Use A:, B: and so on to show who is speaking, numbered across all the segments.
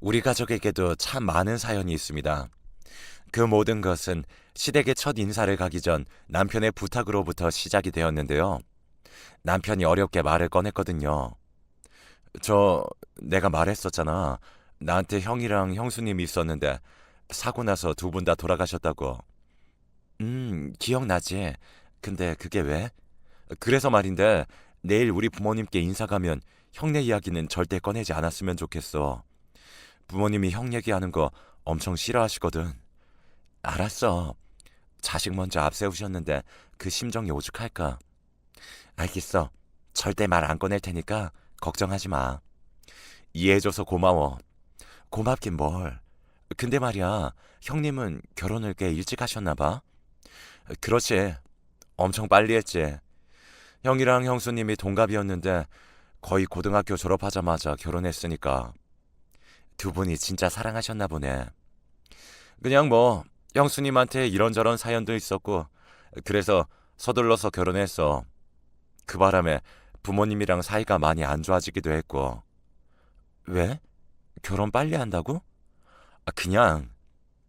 A: 우리 가족에게도 참 많은 사연이 있습니다. 그 모든 것은 시댁의 첫 인사를 가기 전 남편의 부탁으로부터 시작이 되었는데요. 남편이 어렵게 말을 꺼냈거든요. 저, 내가 말했었잖아. 나한테 형이랑 형수님이 있었는데 사고 나서 두 분 다 돌아가셨다고. 기억나지? 근데 그게 왜? 그래서 말인데 내일 우리 부모님께 인사 가면 형네 이야기는 절대 꺼내지 않았으면 좋겠어. 부모님이 형 얘기하는 거 엄청 싫어하시거든. 알았어. 자식 먼저 앞세우셨는데 그 심정이 오죽할까? 알겠어. 절대 말 안 꺼낼 테니까 걱정하지 마. 이해해줘서 고마워. 고맙긴 뭘. 근데 말이야, 형님은 결혼을 꽤 일찍 하셨나 봐? 그렇지. 엄청 빨리 했지. 형이랑 형수님이 동갑이었는데 거의 고등학교 졸업하자마자 결혼했으니까 두 분이 진짜 사랑하셨나 보네. 그냥 뭐 형수님한테 이런저런 사연도 있었고 그래서 서둘러서 결혼했어. 그 바람에 부모님이랑 사이가 많이 안 좋아지기도 했고. 왜? 결혼 빨리 한다고? 그냥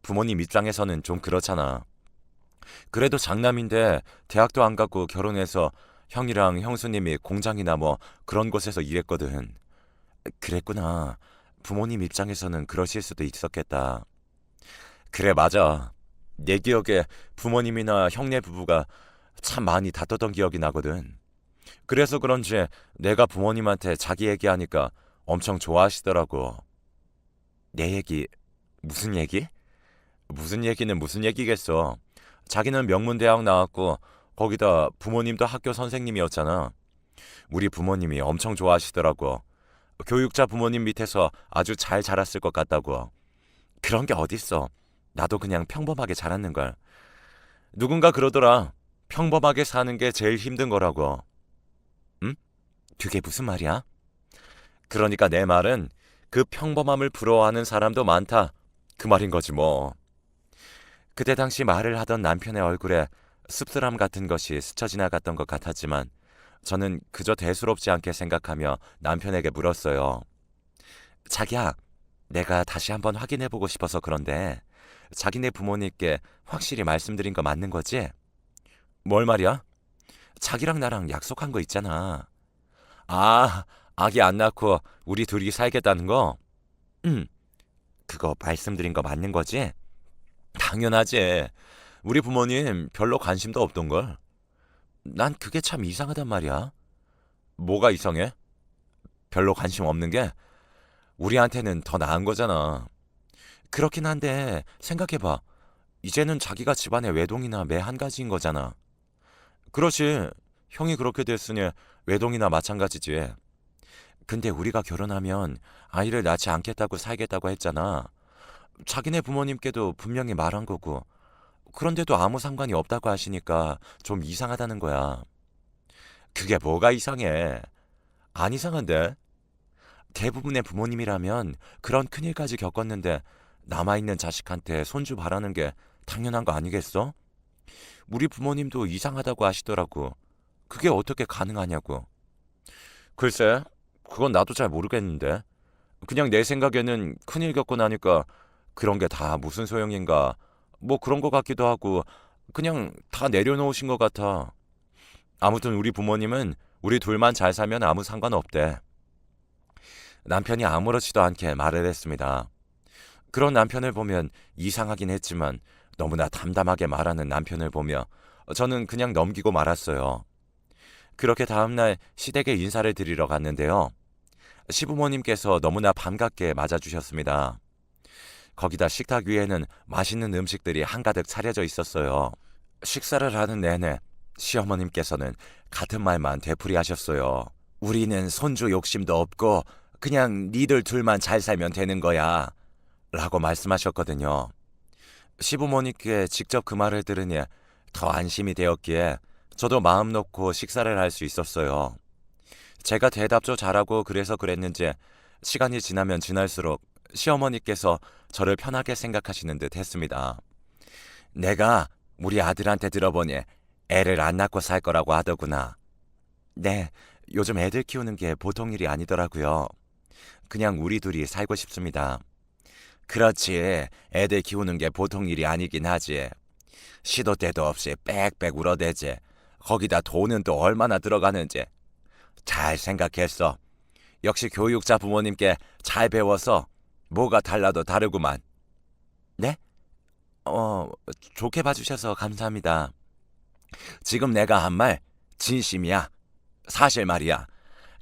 A: 부모님 입장에서는 좀 그렇잖아. 그래도 장남인데 대학도 안 가고 결혼해서 형이랑 형수님이 공장이나 뭐 그런 곳에서 일했거든. 그랬구나. 부모님 입장에서는 그러실 수도 있었겠다. 그래, 맞아. 내 기억에 부모님이나 형네 부부가 참 많이 다퉜던 기억이 나거든. 그래서 그런지 내가 부모님한테 자기 얘기하니까 엄청 좋아하시더라고. 내 얘기, 무슨 얘기? 무슨 얘기는 무슨 얘기겠어. 자기는 명문대학 나왔고 거기다 부모님도 학교 선생님이었잖아. 우리 부모님이 엄청 좋아하시더라고. 교육자 부모님 밑에서 아주 잘 자랐을 것 같다고. 그런 게 어딨어. 나도 그냥 평범하게 자랐는걸. 누군가 그러더라. 평범하게 사는 게 제일 힘든 거라고. 응? 그게 무슨 말이야? 그러니까 내 말은 그 평범함을 부러워하는 사람도 많다. 그 말인 거지 뭐. 그때 당시 말을 하던 남편의 얼굴에 씁쓸함 같은 것이 스쳐 지나갔던 것 같았지만 저는 그저 대수롭지 않게 생각하며 남편에게 물었어요. 자기야, 내가 다시 한번 확인해보고 싶어서 그런데 자기네 부모님께 확실히 말씀드린 거 맞는 거지? 뭘 말이야? 자기랑 나랑 약속한 거 있잖아. 아, 아기 안 낳고 우리 둘이 살겠다는 거? 응, 그거 말씀드린 거 맞는 거지? 당연하지. 우리 부모님 별로 관심도 없던걸. 난 그게 참 이상하단 말이야. 뭐가 이상해? 별로 관심 없는 게 우리한테는 더 나은 거잖아. 그렇긴 한데 생각해봐. 이제는 자기가 집안의 외동이나 매 한 가지인 거잖아. 그렇지. 형이 그렇게 됐으니 외동이나 마찬가지지. 근데 우리가 결혼하면 아이를 낳지 않겠다고 살겠다고 했잖아. 자기네 부모님께도 분명히 말한 거고. 그런데도 아무 상관이 없다고 하시니까 좀 이상하다는 거야. 그게 뭐가 이상해? 안 이상한데? 대부분의 부모님이라면 그런 큰일까지 겪었는데 남아있는 자식한테 손주 바라는 게 당연한 거 아니겠어? 우리 부모님도 이상하다고 하시더라고. 그게 어떻게 가능하냐고. 글쎄, 그건 나도 잘 모르겠는데. 그냥 내 생각에는 큰일 겪고 나니까 그런 게 다 무슨 소용인가. 뭐 그런 거 같기도 하고 그냥 다 내려놓으신 것 같아. 아무튼 우리 부모님은 우리 둘만 잘 살면 아무 상관없대. 남편이 아무렇지도 않게 말을 했습니다. 그런 남편을 보면 이상하긴 했지만 너무나 담담하게 말하는 남편을 보며 저는 그냥 넘기고 말았어요. 그렇게 다음날 시댁에 인사를 드리러 갔는데요. 시부모님께서 너무나 반갑게 맞아주셨습니다. 거기다 식탁 위에는 맛있는 음식들이 한가득 차려져 있었어요. 식사를 하는 내내 시어머님께서는 같은 말만 되풀이하셨어요. 우리는 손주 욕심도 없고 그냥 니들 둘만 잘 살면 되는 거야. 라고 말씀하셨거든요. 시부모님께 직접 그 말을 들으니 더 안심이 되었기에 저도 마음 놓고 식사를 할 수 있었어요. 제가 대답도 잘하고 그래서 그랬는지 시간이 지나면 지날수록 시어머니께서 저를 편하게 생각하시는 듯 했습니다. 내가 우리 아들한테 들어보니 애를 안 낳고 살 거라고 하더구나. 네, 요즘 애들 키우는 게 보통 일이 아니더라고요. 그냥 우리 둘이 살고 싶습니다. 그렇지. 애들 키우는 게 보통 일이 아니긴 하지. 시도 때도 없이 빽빽 울어대지. 거기다 돈은 또 얼마나 들어가는지. 잘 생각했어. 역시 교육자 부모님께 잘 배워서 뭐가 달라도 다르구만. 네? 어, 좋게 봐주셔서 감사합니다. 지금 내가 한 말 진심이야. 사실 말이야.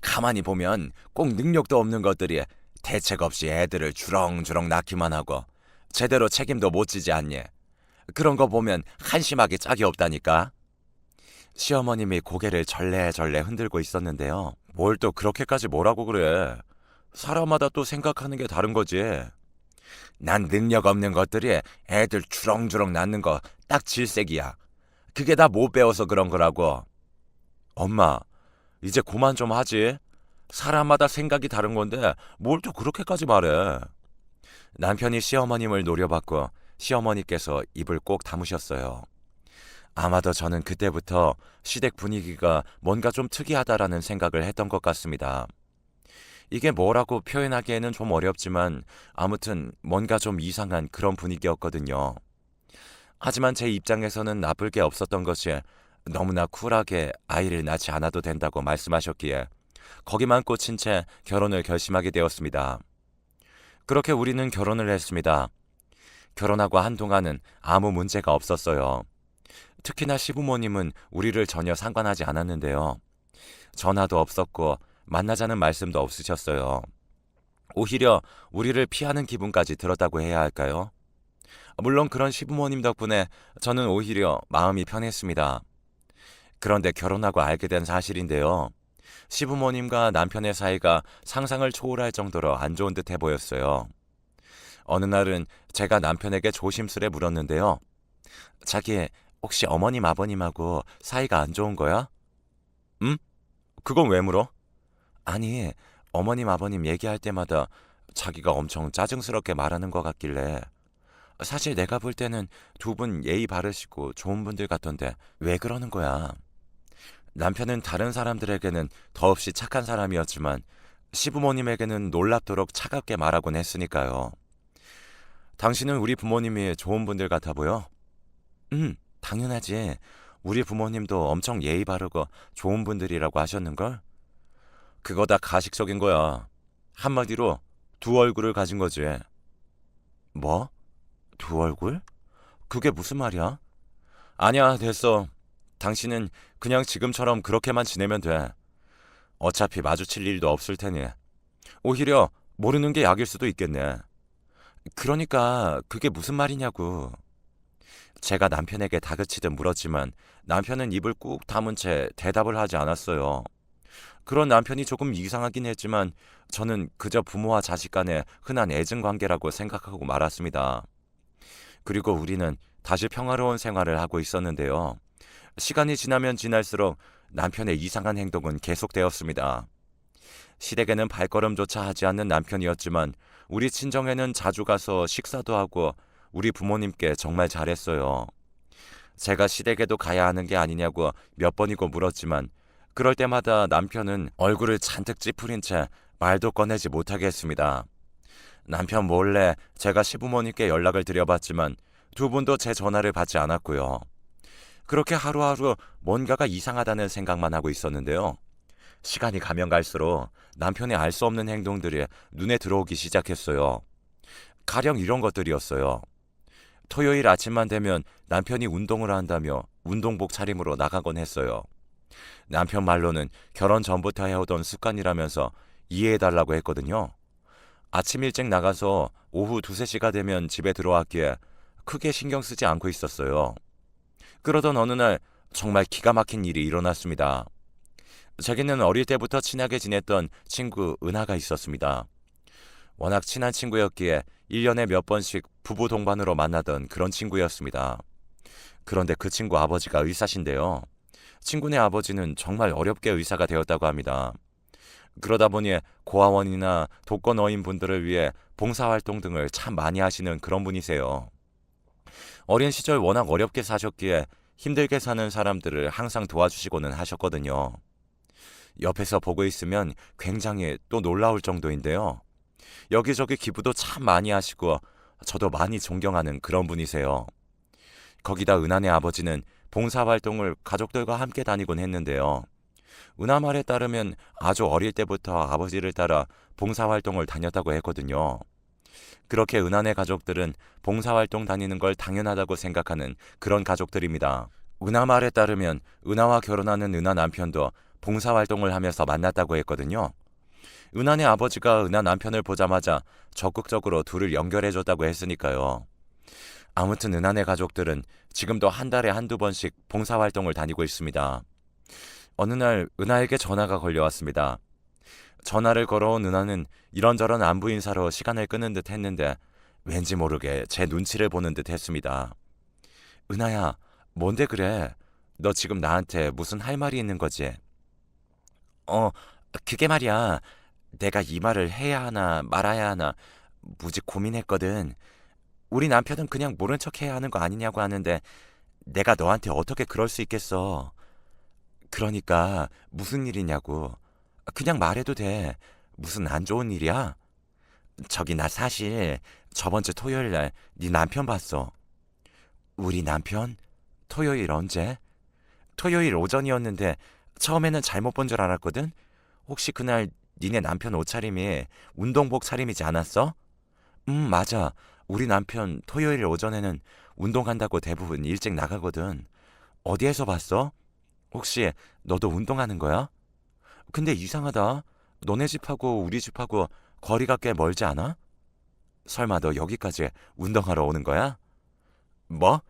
A: 가만히 보면 꼭 능력도 없는 것들이 대책 없이 애들을 주렁주렁 낳기만 하고 제대로 책임도 못 지지 않니? 그런 거 보면 한심하기 짝이 없다니까. 시어머님이 고개를 절레절레 흔들고 있었는데요. 뭘 또 그렇게까지 뭐라고 그래. 사람마다 또 생각하는 게 다른 거지. 난 능력 없는 것들이 애들 주렁주렁 낳는 거 딱 질색이야. 그게 다 못 배워서 그런 거라고. 엄마, 이제 그만 좀 하지. 사람마다 생각이 다른 건데 뭘 또 그렇게까지 말해. 남편이 시어머님을 노려봤고 시어머니께서 입을 꼭 다무셨어요. 아마도 저는 그때부터 시댁 분위기가 뭔가 좀 특이하다라는 생각을 했던 것 같습니다. 이게 뭐라고 표현하기에는 좀 어렵지만 아무튼 뭔가 좀 이상한 그런 분위기였거든요. 하지만 제 입장에서는 나쁠 게 없었던 것이 너무나 쿨하게 아이를 낳지 않아도 된다고 말씀하셨기에 거기만 꽂힌 채 결혼을 결심하게 되었습니다. 그렇게 우리는 결혼을 했습니다. 결혼하고 한동안은 아무 문제가 없었어요. 특히나 시부모님은 우리를 전혀 상관하지 않았는데요. 전화도 없었고 만나자는 말씀도 없으셨어요. 오히려 우리를 피하는 기분까지 들었다고 해야 할까요? 물론 그런 시부모님 덕분에 저는 오히려 마음이 편했습니다. 그런데 결혼하고 알게 된 사실인데요. 시부모님과 남편의 사이가 상상을 초월할 정도로 안 좋은 듯해 보였어요. 어느 날은 제가 남편에게 조심스레 물었는데요. 자기, 혹시 어머님 아버님하고 사이가 안 좋은 거야? 응? 그건 왜 물어? 아니, 어머님 아버님 얘기할 때마다 자기가 엄청 짜증스럽게 말하는 것 같길래 사실 내가 볼 때는 두 분 예의 바르시고 좋은 분들 같던데 왜 그러는 거야? 남편은 다른 사람들에게는 더없이 착한 사람이었지만 시부모님에게는 놀랍도록 차갑게 말하곤 했으니까요. 당신은 우리 부모님이 좋은 분들 같아 보여? 당연하지. 우리 부모님도 엄청 예의 바르고 좋은 분들이라고 하셨는걸? 그거 다 가식적인 거야. 한마디로 두 얼굴을 가진 거지. 뭐? 두 얼굴? 그게 무슨 말이야? 아니야, 됐어. 당신은 그냥 지금처럼 그렇게만 지내면 돼. 어차피 마주칠 일도 없을 테니. 오히려 모르는 게 약일 수도 있겠네. 그러니까 그게 무슨 말이냐고. 제가 남편에게 다그치듯 물었지만 남편은 입을 꾹 다문 채 대답을 하지 않았어요. 그런 남편이 조금 이상하긴 했지만 저는 그저 부모와 자식 간의 흔한 애증 관계라고 생각하고 말았습니다. 그리고 우리는 다시 평화로운 생활을 하고 있었는데요. 시간이 지나면 지날수록 남편의 이상한 행동은 계속되었습니다. 시댁에는 발걸음조차 하지 않는 남편이었지만 우리 친정에는 자주 가서 식사도 하고 우리 부모님께 정말 잘했어요. 제가 시댁에도 가야 하는 게 아니냐고 몇 번이고 물었지만 그럴 때마다 남편은 얼굴을 잔뜩 찌푸린 채 말도 꺼내지 못하게 했습니다. 남편 몰래 제가 시부모님께 연락을 드려봤지만 두 분도 제 전화를 받지 않았고요. 그렇게 하루하루 뭔가가 이상하다는 생각만 하고 있었는데요. 시간이 가면 갈수록 남편의 알 수 없는 행동들이 눈에 들어오기 시작했어요. 가령 이런 것들이었어요. 토요일 아침만 되면 남편이 운동을 한다며 운동복 차림으로 나가곤 했어요. 남편 말로는 결혼 전부터 해오던 습관이라면서 이해해달라고 했거든요. 아침 일찍 나가서 오후 2, 3시가 되면 집에 들어왔기에 크게 신경 쓰지 않고 있었어요. 그러던 어느 날 정말 기가 막힌 일이 일어났습니다. 자기는 어릴 때부터 친하게 지냈던 친구 은하가 있었습니다. 워낙 친한 친구였기에 1년에 몇 번씩 부부 동반으로 만나던 그런 친구였습니다. 그런데 그 친구 아버지가 의사신데요. 친구네 아버지는 정말 어렵게 의사가 되었다고 합니다. 그러다 보니 고아원이나 독거노인 분들을 위해 봉사활동 등을 참 많이 하시는 그런 분이세요. 어린 시절 워낙 어렵게 사셨기에 힘들게 사는 사람들을 항상 도와주시고는 하셨거든요. 옆에서 보고 있으면 굉장히 또 놀라울 정도인데요. 여기저기 기부도 참 많이 하시고 저도 많이 존경하는 그런 분이세요. 거기다 은하네 아버지는 봉사활동을 가족들과 함께 다니곤 했는데요. 은하 말에 따르면 아주 어릴 때부터 아버지를 따라 봉사활동을 다녔다고 했거든요. 그렇게 은하네 가족들은 봉사활동 다니는 걸 당연하다고 생각하는 그런 가족들입니다. 은하 말에 따르면 은하와 결혼하는 은하 남편도 봉사활동을 하면서 만났다고 했거든요. 은하네 아버지가 은하 남편을 보자마자 적극적으로 둘을 연결해줬다고 했으니까요. 아무튼 은하네 가족들은 지금도 한 달에 한두 번씩 봉사활동을 다니고 있습니다. 어느 날 은하에게 전화가 걸려왔습니다. 전화를 걸어온 은하는 이런저런 안부 인사로 시간을 끄는 듯 했는데 왠지 모르게 제 눈치를 보는 듯 했습니다. 은하야, 뭔데 그래? 너 지금 나한테 무슨 할 말이 있는 거지? 어, 그게 말이야. 내가 이 말을 해야 하나 말아야 하나 무지 고민했거든. 우리 남편은 그냥 모른 척 해야 하는 거 아니냐고 하는데 내가 너한테 어떻게 그럴 수 있겠어. 그러니까 무슨 일이냐고. 그냥 말해도 돼. 무슨 안 좋은 일이야? 저기 나 사실 저번 주 토요일 날 네 남편 봤어. 우리 남편? 토요일 언제? 토요일 오전이었는데 처음에는 잘못 본 줄 알았거든. 혹시 그날 니네 남편 옷차림이 운동복 차림이지 않았어? 맞아. 우리 남편 토요일 오전에는 운동한다고 대부분 일찍 나가거든. 어디에서 봤어? 혹시 너도 운동하는 거야? 근데 이상하다. 너네 집하고 우리 집하고 거리가 꽤 멀지 않아? 설마 너 여기까지 운동하러 오는 거야? 뭐?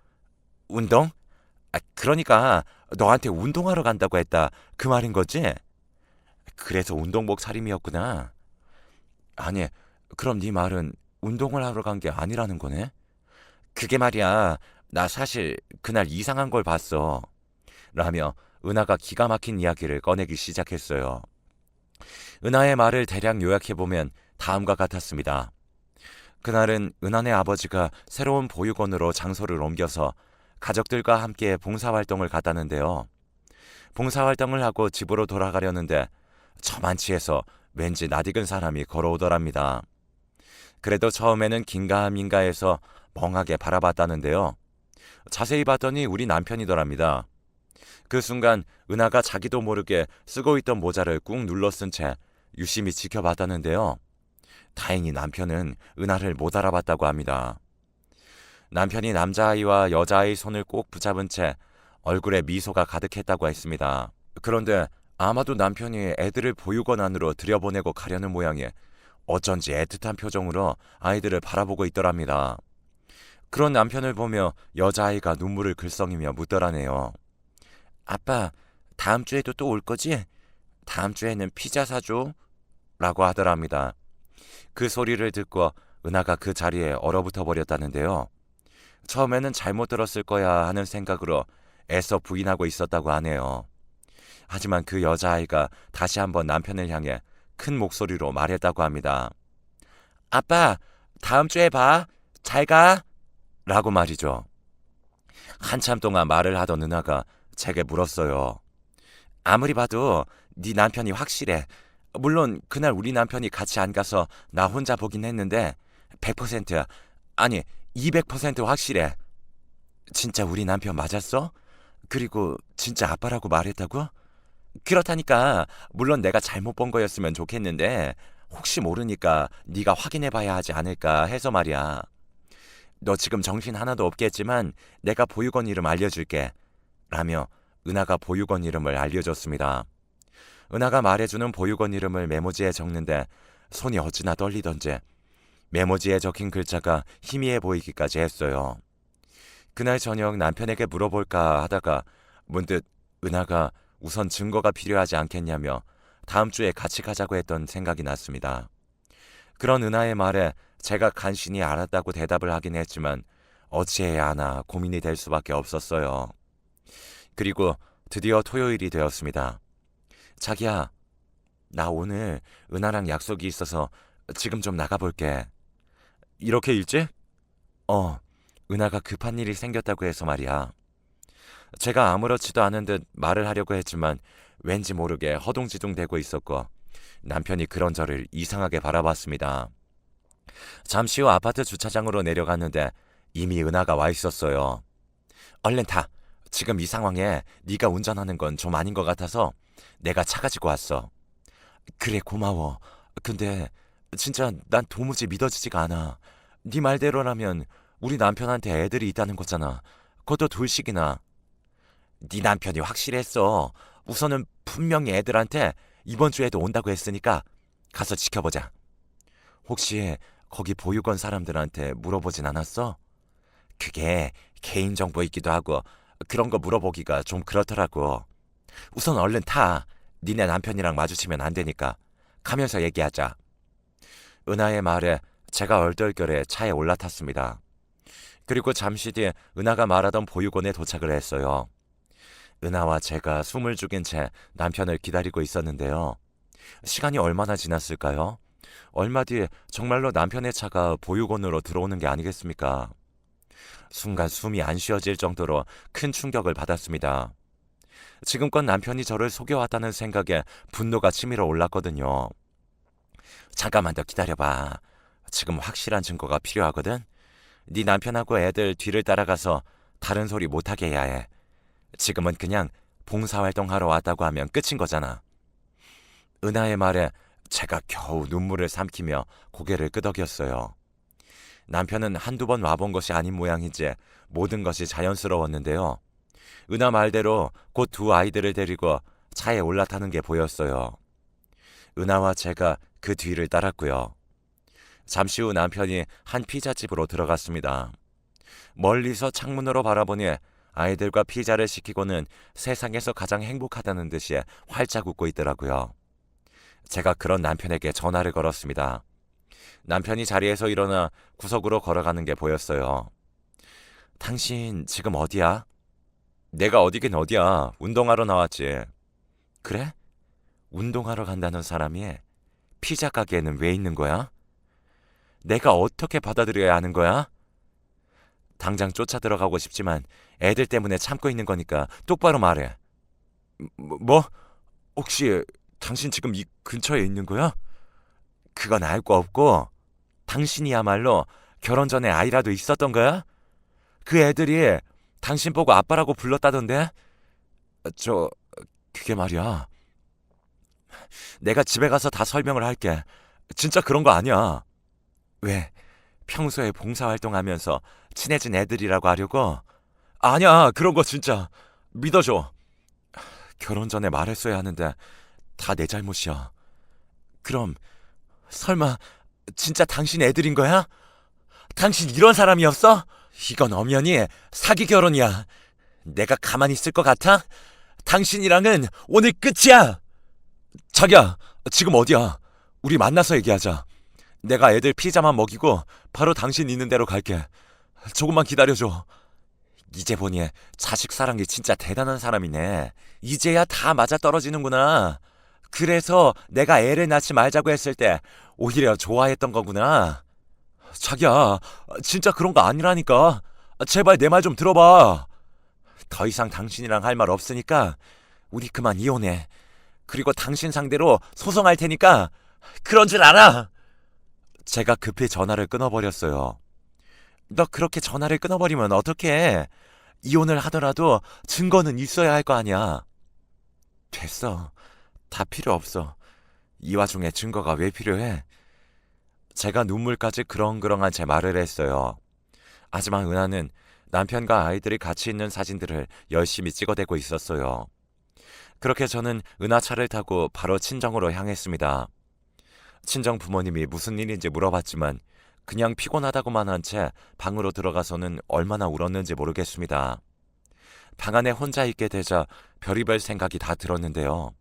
A: 운동? 그러니까 너한테 운동하러 간다고 했다. 그 말인 거지? 그래서 운동복 차림이었구나. 아니, 그럼 네 말은 운동을 하러 간 게 아니라는 거네? 그게 말이야. 나 사실 그날 이상한 걸 봤어. 라며 은하가 기가 막힌 이야기를 꺼내기 시작했어요. 은하의 말을 대략 요약해보면 다음과 같았습니다. 그날은 은하네 아버지가 새로운 보육원으로 장소를 옮겨서 가족들과 함께 봉사활동을 갔다는데요. 봉사활동을 하고 집으로 돌아가려는데 저만치에서 왠지 낯익은 사람이 걸어오더랍니다. 그래도 처음에는 긴가민가해서 멍하게 바라봤다는데요. 자세히 봤더니 우리 남편이더랍니다. 그 순간 은하가 자기도 모르게 쓰고 있던 모자를 꾹 눌러 쓴 채 유심히 지켜봤다는데요. 다행히 남편은 은하를 못 알아봤다고 합니다. 남편이 남자아이와 여자아이 손을 꼭 붙잡은 채 얼굴에 미소가 가득했다고 했습니다. 그런데 아마도 남편이 애들을 보육원 안으로 들여보내고 가려는 모양에 어쩐지 애틋한 표정으로 아이들을 바라보고 있더랍니다. 그런 남편을 보며 여자아이가 눈물을 글썽이며 묻더라네요. 아빠, 다음 주에도 또 올 거지? 다음 주에는 피자 사줘? 라고 하더랍니다. 그 소리를 듣고 은하가 그 자리에 얼어붙어 버렸다는데요. 처음에는 잘못 들었을 거야 하는 생각으로 애써 부인하고 있었다고 하네요. 하지만 그 여자아이가 다시 한번 남편을 향해 큰 목소리로 말했다고 합니다. 아빠, 다음 주에 봐. 잘 가. 라고 말이죠. 한참 동안 말을 하던 은하가 제게 물었어요. 아무리 봐도 네 남편이 확실해. 물론 그날 우리 남편이 같이 안 가서 나 혼자 보긴 했는데 100% 아니 200% 확실해. 진짜 우리 남편 맞았어? 그리고 진짜 아빠라고 말했다고? 그렇다니까. 물론 내가 잘못 본 거였으면 좋겠는데 혹시 모르니까 네가 확인해 봐야 하지 않을까 해서 말이야. 너 지금 정신 하나도 없겠지만 내가 보육원 이름 알려줄게. 라며 은하가 보육원 이름을 알려줬습니다. 은하가 말해주는 보육원 이름을 메모지에 적는데 손이 어찌나 떨리던지 메모지에 적힌 글자가 희미해 보이기까지 했어요. 그날 저녁 남편에게 물어볼까 하다가 문득 은하가 우선 증거가 필요하지 않겠냐며 다음 주에 같이 가자고 했던 생각이 났습니다. 그런 은하의 말에 제가 간신히 알았다고 대답을 하긴 했지만 어찌해야 하나 고민이 될 수밖에 없었어요. 그리고 드디어 토요일이 되었습니다. 자기야, 나 오늘 은하랑 약속이 있어서 지금 좀 나가볼게. 이렇게 일찍? 은하가 급한 일이 생겼다고 해서 말이야. 제가 아무렇지도 않은 듯 말을 하려고 했지만 왠지 모르게 허둥지둥 대고 있었고 남편이 그런 저를 이상하게 바라봤습니다. 잠시 후 아파트 주차장으로 내려갔는데 이미 은하가 와 있었어요. 얼른 타. 지금 이 상황에 네가 운전하는 건 좀 아닌 것 같아서 내가 차 가지고 왔어. 그래, 고마워. 근데 진짜 난 도무지 믿어지지가 않아. 네 말대로라면 우리 남편한테 애들이 있다는 거잖아. 그것도 둘씩이나. 네 남편이 확실했어. 우선은 분명히 애들한테 이번 주에도 온다고 했으니까 가서 지켜보자. 혹시 거기 보육원 사람들한테 물어보진 않았어? 그게 개인정보이기도 하고 그런 거 물어보기가 좀 그렇더라고. 우선 얼른 타. 니네 남편이랑 마주치면 안 되니까. 가면서 얘기하자. 은하의 말에 제가 얼떨결에 차에 올라탔습니다. 그리고 잠시 뒤에 은하가 말하던 보육원에 도착을 했어요. 은하와 제가 숨을 죽인 채 남편을 기다리고 있었는데요. 시간이 얼마나 지났을까요? 얼마 뒤에 정말로 남편의 차가 보육원으로 들어오는 게 아니겠습니까? 순간 숨이 안 쉬어질 정도로 큰 충격을 받았습니다. 지금껏 남편이 저를 속여왔다는 생각에 분노가 치밀어 올랐거든요. 잠깐만 더 기다려봐. 지금 확실한 증거가 필요하거든. 네 남편하고 애들 뒤를 따라가서 다른 소리 못하게 해야 해. 지금은 그냥 봉사활동하러 왔다고 하면 끝인 거잖아. 은하의 말에 제가 겨우 눈물을 삼키며 고개를 끄덕였어요. 남편은 한두 번 와본 것이 아닌 모양이지 모든 것이 자연스러웠는데요. 은하 말대로 곧 두 아이들을 데리고 차에 올라타는 게 보였어요. 은하와 제가 그 뒤를 따랐고요. 잠시 후 남편이 한 피자집으로 들어갔습니다. 멀리서 창문으로 바라보니 아이들과 피자를 시키고는 세상에서 가장 행복하다는 듯이 활짝 웃고 있더라고요. 제가 그런 남편에게 전화를 걸었습니다. 남편이 자리에서 일어나 구석으로 걸어가는 게 보였어요. 당신 지금 어디야? 내가 어디긴 어디야. 운동하러 나왔지. 그래? 운동하러 간다는 사람이 피자 가게에는 왜 있는 거야? 내가 어떻게 받아들여야 하는 거야? 당장 쫓아 들어가고 싶지만 애들 때문에 참고 있는 거니까 똑바로 말해. 뭐? 혹시 당신 지금 이 근처에 있는 거야? 그건 알 거 없고 당신이야말로 결혼 전에 아이라도 있었던 거야? 그 애들이 당신 보고 아빠라고 불렀다던데? 저 그게 말이야. 내가 집에 가서 다 설명을 할게. 진짜 그런 거 아니야. 왜? 평소에 봉사활동하면서 친해진 애들이라고 하려고? 아니야, 그런 거 진짜 믿어줘. 결혼 전에 말했어야 하는데 다 내 잘못이야. 그럼 설마 진짜 당신 애들인 거야? 당신 이런 사람이었어? 이건 엄연히 사기 결혼이야. 내가 가만히 있을 것 같아? 당신이랑은 오늘 끝이야. 자기야, 지금 어디야? 우리 만나서 얘기하자. 내가 애들 피자만 먹이고 바로 당신 있는 데로 갈게. 조금만 기다려줘. 이제 보니 자식 사랑이 진짜 대단한 사람이네. 이제야 다 맞아떨어지는구나. 그래서 내가 애를 낳지 말자고 했을 때 오히려 좋아했던 거구나. 자기야, 진짜 그런 거 아니라니까. 제발 내 말 좀 들어봐. 더 이상 당신이랑 할 말 없으니까 우리 그만 이혼해. 그리고 당신 상대로 소송할 테니까 그런 줄 알아. 제가 급히 전화를 끊어버렸어요. 너 그렇게 전화를 끊어버리면 어떡해? 이혼을 하더라도 증거는 있어야 할 거 아니야. 됐어. 다 필요 없어. 이 와중에 증거가 왜 필요해? 제가 눈물까지 그렁그렁한 제 말을 했어요. 하지만 은하는 남편과 아이들이 같이 있는 사진들을 열심히 찍어대고 있었어요. 그렇게 저는 은하 차를 타고 바로 친정으로 향했습니다. 친정 부모님이 무슨 일인지 물어봤지만 그냥 피곤하다고만 한 채 방으로 들어가서는 얼마나 울었는지 모르겠습니다. 방 안에 혼자 있게 되자 별의별 생각이 다 들었는데요.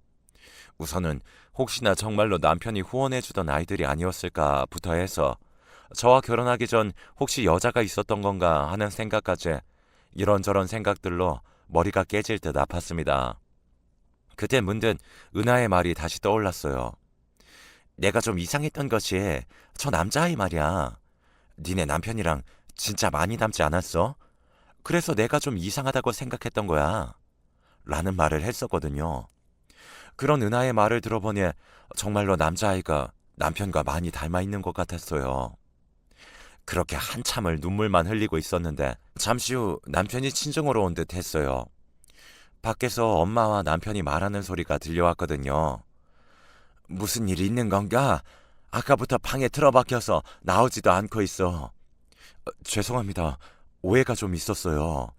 A: 우선은 혹시나 정말로 남편이 후원해주던 아이들이 아니었을까부터 해서 저와 결혼하기 전 혹시 여자가 있었던 건가 하는 생각까지 이런저런 생각들로 머리가 깨질 듯 아팠습니다. 그때 문득 은하의 말이 다시 떠올랐어요. 내가 좀 이상했던 것이 저 남자아이 말이야. 니네 남편이랑 진짜 많이 닮지 않았어? 그래서 내가 좀 이상하다고 생각했던 거야. 라는 말을 했었거든요. 그런 은하의 말을 들어보니 정말로 남자아이가 남편과 많이 닮아 있는 것 같았어요. 그렇게 한참을 눈물만 흘리고 있었는데 잠시 후 남편이 친정으로 온 듯 했어요. 밖에서 엄마와 남편이 말하는 소리가 들려왔거든요. 무슨 일 있는 건가? 아까부터 방에 틀어박혀서 나오지도 않고 있어. 죄송합니다. 오해가 좀 있었어요.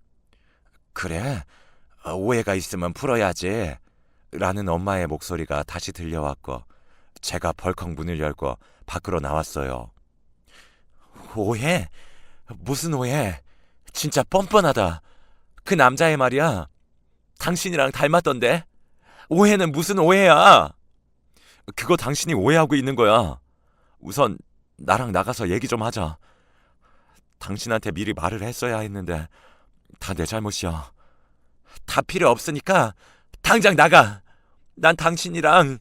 A: 그래? 오해가 있으면 풀어야지. 라는 엄마의 목소리가 다시 들려왔고 제가 벌컥 문을 열고 밖으로 나왔어요. 오해? 무슨 오해? 진짜 뻔뻔하다. 그 남자애 말이야. 당신이랑 닮았던데? 오해는 무슨 오해야? 그거 당신이 오해하고 있는 거야. 우선 나랑 나가서 얘기 좀 하자. 당신한테 미리 말을 했어야 했는데 다 내 잘못이야. 다 필요 없으니까 당장 나가. 난 당신이랑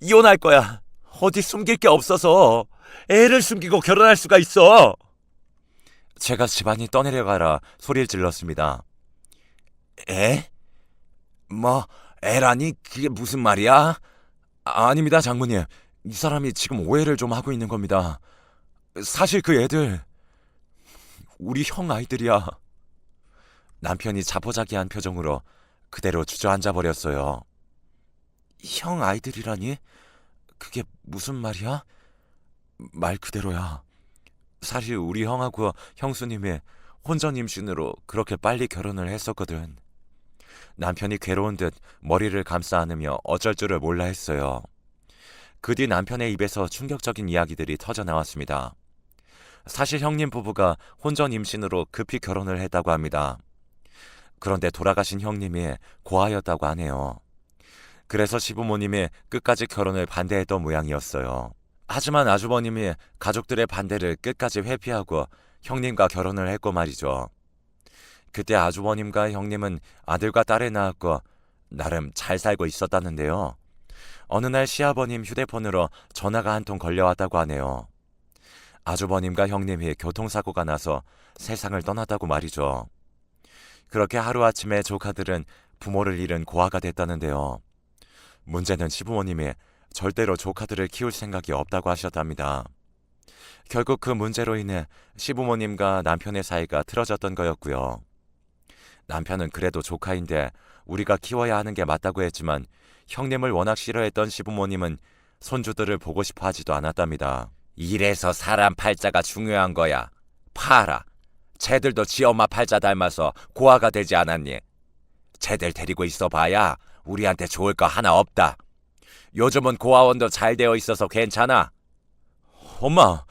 A: 이혼할 거야. 어디 숨길 게 없어서 애를 숨기고 결혼할 수가 있어. 제가 집안이 떠내려가라 소리를 질렀습니다. 애? 뭐 애라니 그게 무슨 말이야? 아닙니다 장모님. 이 사람이 지금 오해를 좀 하고 있는 겁니다. 사실 그 애들 우리 형 아이들이야. 남편이 자포자기한 표정으로 그대로 주저앉아 버렸어요. 형 아이들이라니? 그게 무슨 말이야? 말 그대로야. 사실 우리 형하고 형수님이 혼전 임신으로 그렇게 빨리 결혼을 했었거든. 남편이 괴로운 듯 머리를 감싸 안으며 어쩔 줄을 몰라 했어요. 그 뒤 남편의 입에서 충격적인 이야기들이 터져 나왔습니다. 사실 형님 부부가 혼전 임신으로 급히 결혼을 했다고 합니다. 그런데 돌아가신 형님이 고아였다고 하네요. 그래서 시부모님이 끝까지 결혼을 반대했던 모양이었어요. 하지만 아주버님이 가족들의 반대를 끝까지 회피하고 형님과 결혼을 했고 말이죠. 그때 아주버님과 형님은 아들과 딸을 낳았고 나름 잘 살고 있었다는데요. 어느 날 시아버님 휴대폰으로 전화가 한 통 걸려왔다고 하네요. 아주버님과 형님이 교통사고가 나서 세상을 떠났다고 말이죠. 그렇게 하루아침에 조카들은 부모를 잃은 고아가 됐다는데요. 문제는 시부모님이 절대로 조카들을 키울 생각이 없다고 하셨답니다. 결국 그 문제로 인해 시부모님과 남편의 사이가 틀어졌던 거였고요. 남편은 그래도 조카인데 우리가 키워야 하는 게 맞다고 했지만 형님을 워낙 싫어했던 시부모님은 손주들을 보고 싶어 하지도 않았답니다. 이래서 사람 팔자가 중요한 거야. 파라. 쟤들도 지 엄마 팔자 닮아서 고아가 되지 않았니? 쟤들 데리고 있어봐야 우리한테 좋을 거 하나 없다. 요즘은 고아원도 잘 되어 있어서 괜찮아. 엄마,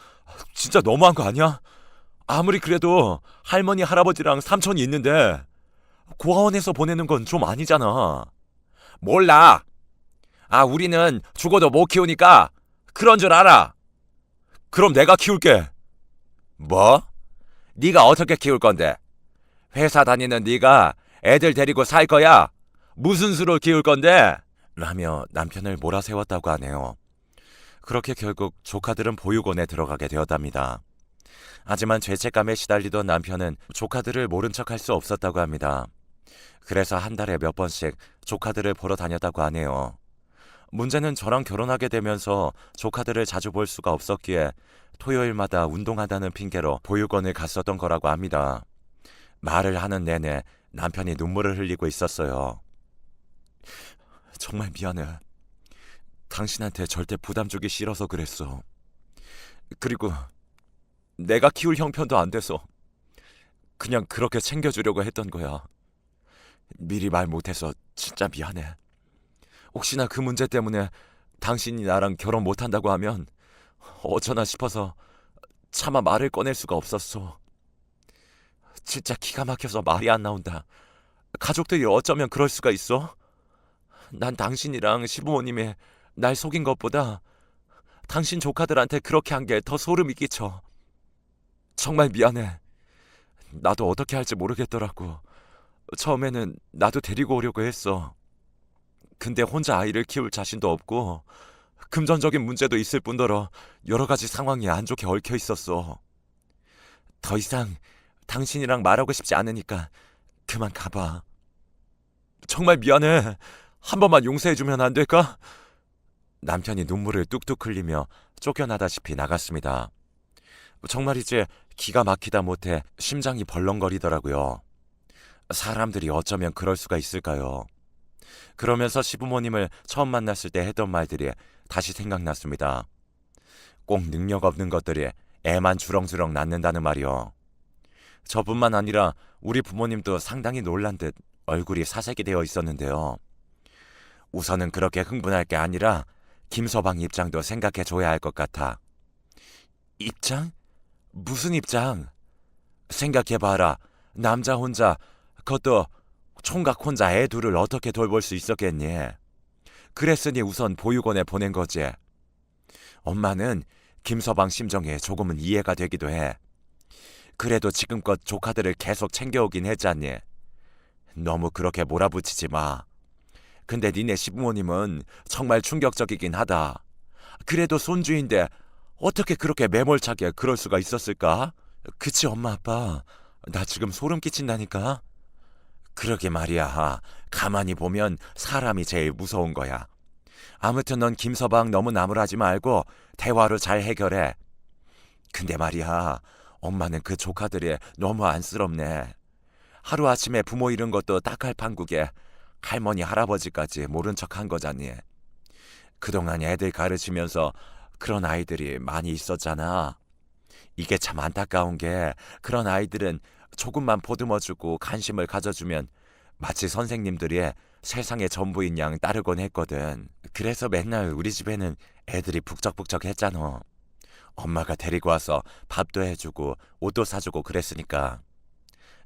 A: 진짜 너무한 거 아니야? 아무리 그래도 할머니, 할아버지랑 삼촌이 있는데 고아원에서 보내는 건 좀 아니잖아. 몰라. 우리는 죽어도 못 키우니까 그런 줄 알아. 그럼 내가 키울게. 뭐? 네가 어떻게 키울 건데? 회사 다니는 네가 애들 데리고 살 거야? 무슨 수로 키울 건데? 라며 남편을 몰아세웠다고 하네요. 그렇게 결국 조카들은 보육원에 들어가게 되었답니다. 하지만 죄책감에 시달리던 남편은 조카들을 모른 척할 수 없었다고 합니다. 그래서 한 달에 몇 번씩 조카들을 보러 다녔다고 하네요. 문제는 저랑 결혼하게 되면서 조카들을 자주 볼 수가 없었기에 토요일마다 운동한다는 핑계로 보육원을 갔었던 거라고 합니다. 말을 하는 내내 남편이 눈물을 흘리고 있었어요. 정말 미안해. 당신한테 절대 부담 주기 싫어서 그랬어. 그리고 내가 키울 형편도 안 돼서 그냥 그렇게 챙겨주려고 했던 거야. 미리 말 못해서 진짜 미안해. 혹시나 그 문제 때문에 당신이 나랑 결혼 못한다고 하면 어쩌나 싶어서 차마 말을 꺼낼 수가 없었어. 진짜 기가 막혀서 말이 안 나온다. 가족들이 어쩌면 그럴 수가 있어? 난 당신이랑 시부모님이 날 속인 것보다 당신 조카들한테 그렇게 한 게 더 소름이 끼쳐. 정말 미안해. 나도 어떻게 할지 모르겠더라고. 처음에는 나도 데리고 오려고 했어. 근데 혼자 아이를 키울 자신도 없고 금전적인 문제도 있을 뿐더러 여러 가지 상황이 안 좋게 얽혀 있었어. 더 이상 당신이랑 말하고 싶지 않으니까 그만 가봐. 정말 미안해. 한 번만 용서해주면 안 될까? 남편이 눈물을 뚝뚝 흘리며 쫓겨나다시피 나갔습니다. 정말이지 기가 막히다 못해 심장이 벌렁거리더라고요. 사람들이 어쩌면 그럴 수가 있을까요? 그러면서 시부모님을 처음 만났을 때 했던 말들이 다시 생각났습니다. 꼭 능력 없는 것들이 애만 주렁주렁 낳는다는 말이요. 저뿐만 아니라 우리 부모님도 상당히 놀란 듯 얼굴이 사색이 되어 있었는데요. 우선은 그렇게 흥분할 게 아니라 김서방 입장도 생각해 줘야 할 것 같아. 입장? 무슨 입장? 생각해봐라. 남자 혼자, 그것도 총각 혼자 애 둘을 어떻게 돌볼 수 있었겠니? 그랬으니 우선 보육원에 보낸 거지. 엄마는 김서방 심정에 조금은 이해가 되기도 해. 그래도 지금껏 조카들을 계속 챙겨오긴 했잖니. 너무 그렇게 몰아붙이지 마. 근데 니네 시부모님은 정말 충격적이긴 하다. 그래도 손주인데 어떻게 그렇게 매몰차게 그럴 수가 있었을까? 그치 엄마 아빠. 나 지금 소름 끼친다니까. 그러게 말이야. 가만히 보면 사람이 제일 무서운 거야. 아무튼 넌 김서방 너무 나무라지 말고 대화로 잘 해결해. 근데 말이야. 엄마는 그 조카들이 너무 안쓰럽네. 하루아침에 부모 잃은 것도 딱할 판국에 할머니 할아버지까지 모른 척 한 거잖니. 그동안 애들 가르치면서 그런 아이들이 많이 있었잖아. 이게 참 안타까운 게 그런 아이들은 조금만 보듬어주고 관심을 가져주면 마치 선생님들이 세상의 전부인 양 따르곤 했거든. 그래서 맨날 우리 집에는 애들이 북적북적 했잖아. 엄마가 데리고 와서 밥도 해주고 옷도 사주고 그랬으니까.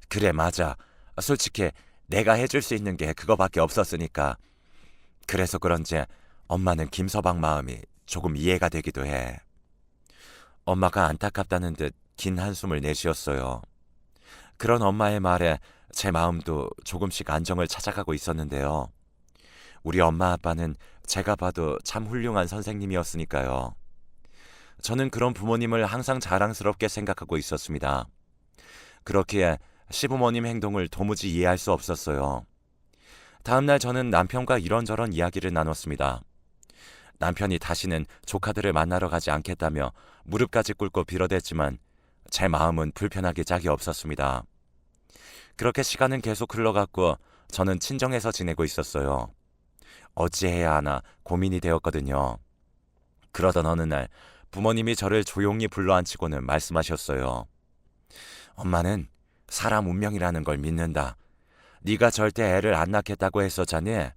A: 그래 맞아. 솔직히 내가 해줄 수 있는 게 그거밖에 없었으니까. 그래서 그런지 엄마는 김서방 마음이 조금 이해가 되기도 해. 엄마가 안타깝다는 듯 긴 한숨을 내쉬었어요. 그런 엄마의 말에 제 마음도 조금씩 안정을 찾아가고 있었는데요. 우리 엄마 아빠는 제가 봐도 참 훌륭한 선생님이었으니까요. 저는 그런 부모님을 항상 자랑스럽게 생각하고 있었습니다. 그렇기에 시부모님 행동을 도무지 이해할 수 없었어요. 다음날 저는 남편과 이런저런 이야기를 나눴습니다. 남편이 다시는 조카들을 만나러 가지 않겠다며 무릎까지 꿇고 빌어댔지만 제 마음은 불편하기 짝이 없었습니다. 그렇게 시간은 계속 흘러갔고 저는 친정에서 지내고 있었어요. 어찌해야 하나 고민이 되었거든요. 그러던 어느 날 부모님이 저를 조용히 불러앉히고는 말씀하셨어요. 엄마는 사람 운명이라는 걸 믿는다. 네가 절대 애를 안 낳겠다고 했었잖니.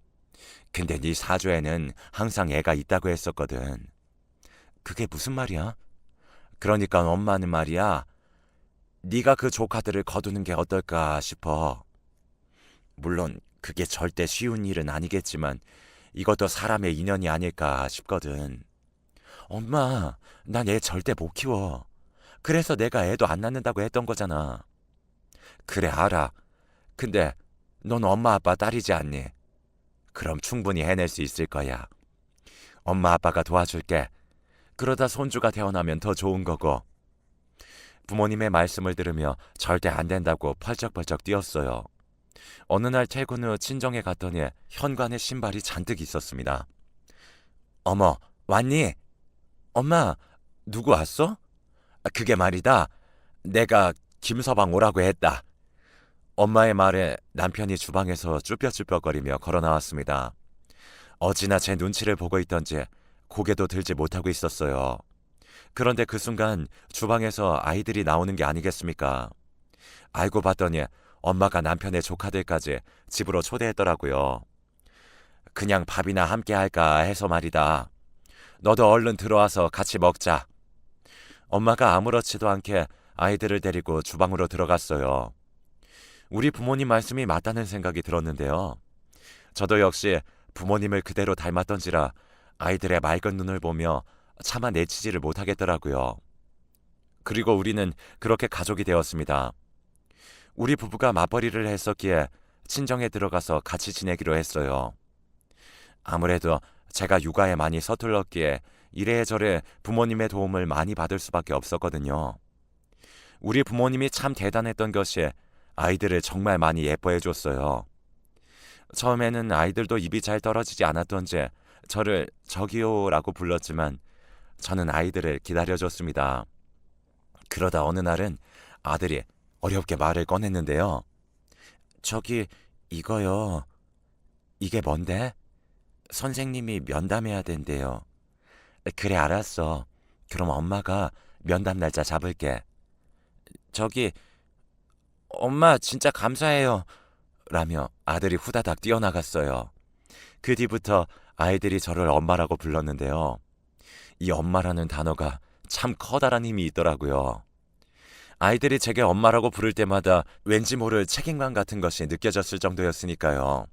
A: 근데 네 사주에는 항상 애가 있다고 했었거든. 그게 무슨 말이야? 그러니까 엄마는 말이야. 네가 그 조카들을 거두는 게 어떨까 싶어. 물론 그게 절대 쉬운 일은 아니겠지만 이것도 사람의 인연이 아닐까 싶거든. 엄마, 난 애 절대 못 키워. 그래서 내가 애도 안 낳는다고 했던 거잖아. 그래 알아. 근데 넌 엄마 아빠 딸이지 않니? 그럼 충분히 해낼 수 있을 거야. 엄마 아빠가 도와줄게. 그러다 손주가 태어나면 더 좋은 거고. 부모님의 말씀을 들으며 절대 안 된다고 펄쩍펄쩍 뛰었어요. 어느 날 퇴근 후 친정에 갔더니 현관에 신발이 잔뜩 있었습니다. 어머, 왔니? 엄마, 누구 왔어? 그게 말이다. 내가 김서방 오라고 했다. 엄마의 말에 남편이 주방에서 쭈뼛쭈뼛거리며 걸어 나왔습니다. 어찌나 제 눈치를 보고 있던지 고개도 들지 못하고 있었어요. 그런데 그 순간 주방에서 아이들이 나오는 게 아니겠습니까? 알고 봤더니 엄마가 남편의 조카들까지 집으로 초대했더라고요. 그냥 밥이나 함께 할까 해서 말이다. 너도 얼른 들어와서 같이 먹자. 엄마가 아무렇지도 않게 아이들을 데리고 주방으로 들어갔어요. 우리 부모님 말씀이 맞다는 생각이 들었는데요. 저도 역시 부모님을 그대로 닮았던지라 아이들의 맑은 눈을 보며 차마 내치지를 못하겠더라고요. 그리고 우리는 그렇게 가족이 되었습니다. 우리 부부가 맞벌이를 했었기에 친정에 들어가서 같이 지내기로 했어요. 아무래도 제가 육아에 많이 서툴렀기에 이래저래 부모님의 도움을 많이 받을 수밖에 없었거든요. 우리 부모님이 참 대단했던 것이 아이들을 정말 많이 예뻐해 줬어요. 처음에는 아이들도 입이 잘 떨어지지 않았던지 저를 저기요라고 불렀지만 저는 아이들을 기다려줬습니다. 그러다 어느 날은 아들이 어렵게 말을 꺼냈는데요. 저기, 이거요. 이게 뭔데? 선생님이 면담해야 된대요. 그래, 알았어. 그럼 엄마가 면담 날짜 잡을게. 저기, 엄마 진짜 감사해요. 라며 아들이 후다닥 뛰어나갔어요. 그 뒤부터 아이들이 저를 엄마라고 불렀는데요. 이 엄마라는 단어가 참 커다란 힘이 있더라고요. 아이들이 제게 엄마라고 부를 때마다 왠지 모를 책임감 같은 것이 느껴졌을 정도였으니까요.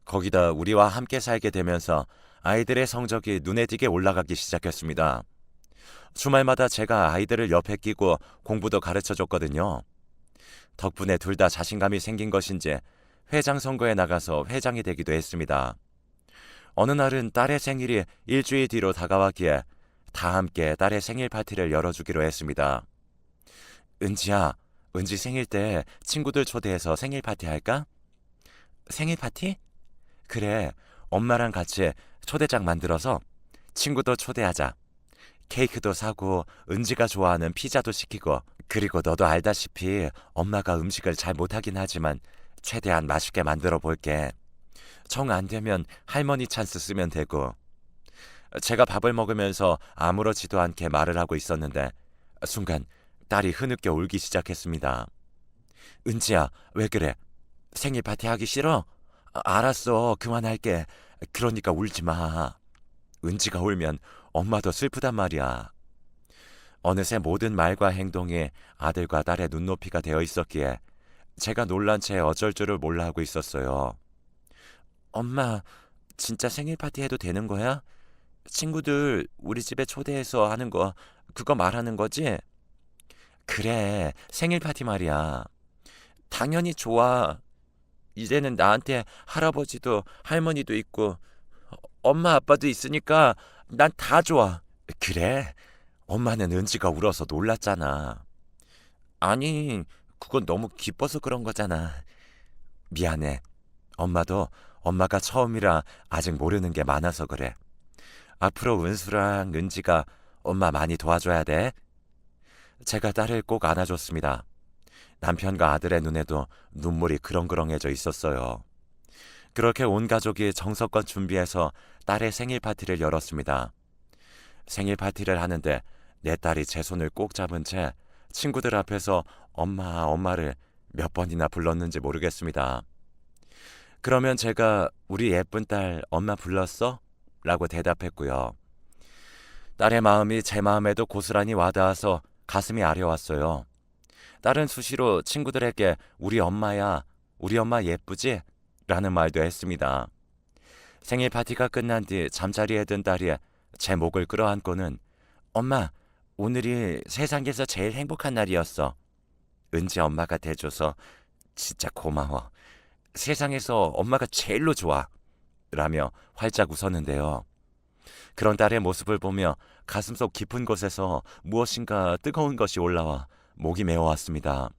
A: 거기다 우리와 함께 살게 되면서 아이들의 성적이 눈에 띄게 올라가기 시작했습니다. 주말마다 제가 아이들을 옆에 끼고 공부도 가르쳐 줬거든요. 덕분에 둘 다 자신감이 생긴 것인지 회장 선거에 나가서 회장이 되기도 했습니다. 어느 날은 딸의 생일이 일주일 뒤로 다가왔기에 다 함께 딸의 생일 파티를 열어주기로 했습니다. 은지야, 은지 생일 때 친구들 초대해서 생일 파티 할까? 생일 파티? 그래, 엄마랑 같이 초대장 만들어서 친구도 초대하자. 케이크도 사고 은지가 좋아하는 피자도 시키고, 그리고 너도 알다시피 엄마가 음식을 잘 못하긴 하지만 최대한 맛있게 만들어 볼게. 정 안 되면 할머니 찬스 쓰면 되고. 제가 밥을 먹으면서 아무렇지도 않게 말을 하고 있었는데 순간 딸이 흐느껴 울기 시작했습니다. 은지야, 왜 그래? 생일 파티 하기 싫어? 알았어, 그만할게. 그러니까 울지 마. 은지가 울면 엄마도 슬프단 말이야. 어느새 모든 말과 행동이 아들과 딸의 눈높이가 되어 있었기에 제가 놀란 채 어쩔 줄을 몰라 하고 있었어요. 엄마, 진짜 생일 파티 해도 되는 거야? 친구들 우리 집에 초대해서 하는 거, 그거 말하는 거지? 그래, 생일 파티 말이야. 당연히 좋아. 이제는 나한테 할아버지도 할머니도 있고 엄마 아빠도 있으니까 난 다 좋아. 그래? 엄마는 은지가 울어서 놀랐잖아. 아니, 그건 너무 기뻐서 그런 거잖아. 미안해. 엄마도 엄마가 처음이라 아직 모르는 게 많아서 그래. 앞으로 은수랑 은지가 엄마 많이 도와줘야 돼. 제가 딸을 꼭 안아줬습니다. 남편과 아들의 눈에도 눈물이 그렁그렁해져 있었어요. 그렇게 온 가족이 정성껏 준비해서 딸의 생일 파티를 열었습니다. 생일 파티를 하는데 내 딸이 제 손을 꼭 잡은 채 친구들 앞에서 엄마, 엄마를 몇 번이나 불렀는지 모르겠습니다. 그러면 제가 우리 예쁜 딸 엄마 불렀어? 라고 대답했고요. 딸의 마음이 제 마음에도 고스란히 와닿아서 가슴이 아려왔어요. 딸은 수시로 친구들에게 우리 엄마야, 우리 엄마 예쁘지? 라는 말도 했습니다. 생일 파티가 끝난 뒤 잠자리에 든 딸이 제 목을 끌어안고는 엄마, 오늘이 세상에서 제일 행복한 날이었어. 은지 엄마가 돼줘서 진짜 고마워. 세상에서 엄마가 제일로 좋아. 라며 활짝 웃었는데요. 그런 딸의 모습을 보며 가슴속 깊은 곳에서 무엇인가 뜨거운 것이 올라와 목이 메어왔습니다.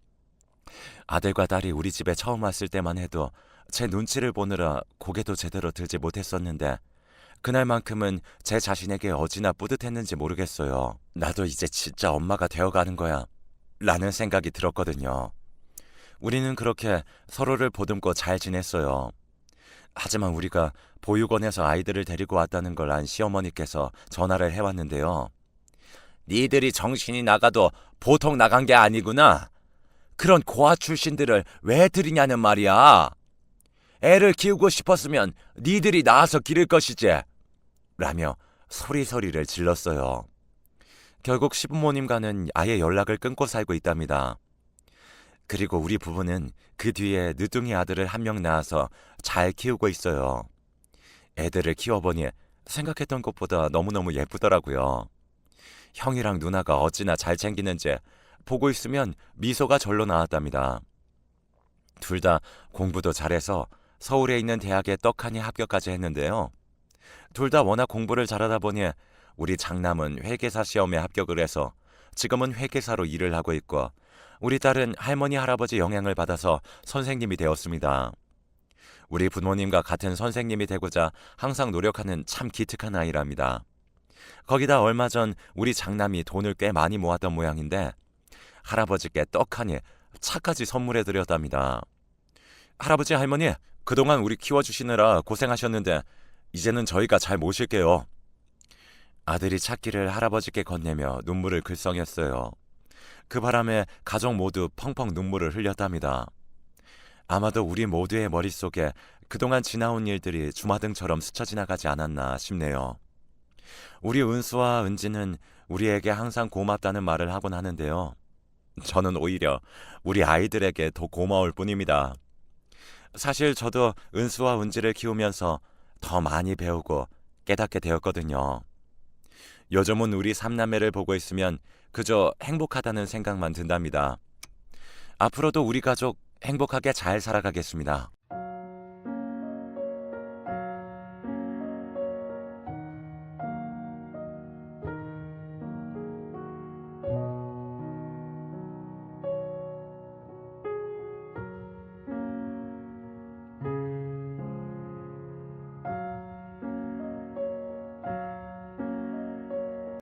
A: 아들과 딸이 우리 집에 처음 왔을 때만 해도 제 눈치를 보느라 고개도 제대로 들지 못했었는데 그날만큼은 제 자신에게 어찌나 뿌듯했는지 모르겠어요. 나도 이제 진짜 엄마가 되어가는 거야 라는 생각이 들었거든요. 우리는 그렇게 서로를 보듬고 잘 지냈어요. 하지만 우리가 보육원에서 아이들을 데리고 왔다는 걸 안 시어머니께서 전화를 해왔는데요. 니들이 정신이 나가도 보통 나간 게 아니구나. 그런 고아 출신들을 왜 들이냐는 말이야. 애를 키우고 싶었으면 니들이 낳아서 기를 것이지. 라며 소리소리를 질렀어요. 결국 시부모님과는 아예 연락을 끊고 살고 있답니다. 그리고 우리 부부는 그 뒤에 늦둥이 아들을 한 명 낳아서 잘 키우고 있어요. 애들을 키워보니 생각했던 것보다 너무너무 예쁘더라고요. 형이랑 누나가 어찌나 잘 챙기는지 보고 있으면 미소가 절로 나왔답니다. 둘 다 공부도 잘해서 서울에 있는 대학에 떡하니 합격까지 했는데요. 둘 다 워낙 공부를 잘하다 보니 우리 장남은 회계사 시험에 합격을 해서 지금은 회계사로 일을 하고 있고 우리 딸은 할머니 할아버지 영향을 받아서 선생님이 되었습니다. 우리 부모님과 같은 선생님이 되고자 항상 노력하는 참 기특한 아이랍니다. 거기다 얼마 전 우리 장남이 돈을 꽤 많이 모았던 모양인데 할아버지께 떡하니 차까지 선물해 드렸답니다. 할아버지 할머니, 그동안 우리 키워주시느라 고생하셨는데 이제는 저희가 잘 모실게요. 아들이 차키를 할아버지께 건네며 눈물을 글썽였어요. 그 바람에 가족 모두 펑펑 눈물을 흘렸답니다. 아마도 우리 모두의 머릿속에 그동안 지나온 일들이 주마등처럼 스쳐 지나가지 않았나 싶네요. 우리 은수와 은지는 우리에게 항상 고맙다는 말을 하곤 하는데요. 저는 오히려 우리 아이들에게 더 고마울 뿐입니다. 사실 저도 은수와 은지를 키우면서 더 많이 배우고 깨닫게 되었거든요. 요즘은 우리 삼남매를 보고 있으면 그저 행복하다는 생각만 든답니다. 앞으로도 우리 가족 행복하게 잘 살아가겠습니다.